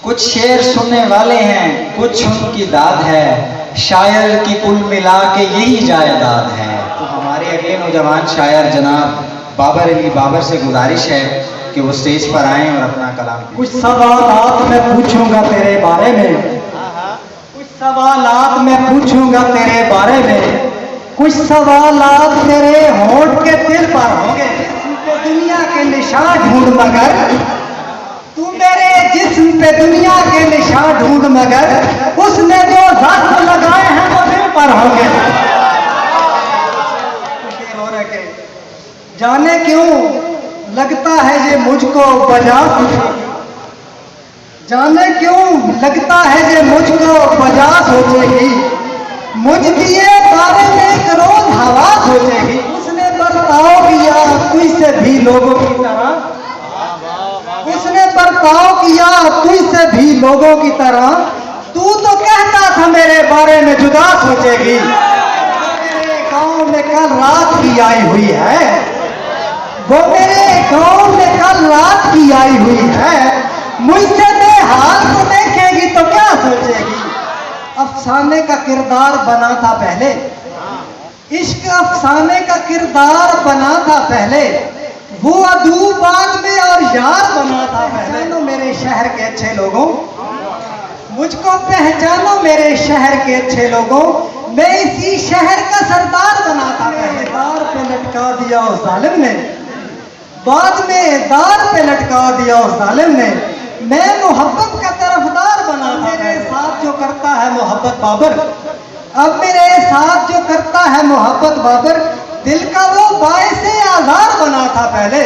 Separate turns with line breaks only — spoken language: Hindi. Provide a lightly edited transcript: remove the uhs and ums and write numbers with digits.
कुछ शेर सुनने वाले हैं, कुछ उनकी दाद है, शायर की कुल मिला के यही जायदाद है। तो हमारे अगले नौजवान शायर जनाब बाबर अली बाबर से गुजारिश है कि वो स्टेज पर आएं और अपना कलाम।
कुछ सवालात मैं पूछूंगा तेरे बारे में, कुछ सवालात मैं पूछूंगा तेरे बारे में, कुछ सवालात तेरे होंठ के दिल पर होंगे। दुनिया के निशान ढूंढ मगर तू मेरे जिस्म पे दुनिया के निशान ढूंढ मगर उसने जो जख्म लगाए हैं वो दिल पर होंगे। जाने क्यों लगता है ये मुझको बजा, जाने क्यों लगता है ये मुझको बजा सोचेगी, मुझ दिए बारे में एक रोज हवा सोचेगी। उसने बर्ताव किया तुझ से भी लोगों की तरह, उसने बर्ताव किया तुझ से भी लोगों की तरह, तू तो कहता था मेरे बारे में जुदा सोचेगी। मेरे गांव में कल रात की आई हुई है, वो मेरे गांव में कल रात की आई हुई है, मुझसे बेहाल को देखेगी तो क्या सोचेगी। अफसाने का किरदार बना था पहले, इश्क अफसाने का किरदार बना था पहले, वो अदू बाद में और यार बना था पहले। तो मेरे शहर के अच्छे लोगों, मुझको पहचानो मेरे शहर के अच्छे लोगों, मैं इसी शहर का सरदार बना था पहले। दार पे लटका दिया उस जालिम ने, बाद में दार पे लटका दिया उस जालिम ने, मैं मोहब्बत का तरफदार बना था। मेरे साथ जो करता है मोहब्बत बाबर, अब मेरे साथ जो करता है मोहब्बत बाबर, दिल का वो बायसे आज़ार बना था पहले।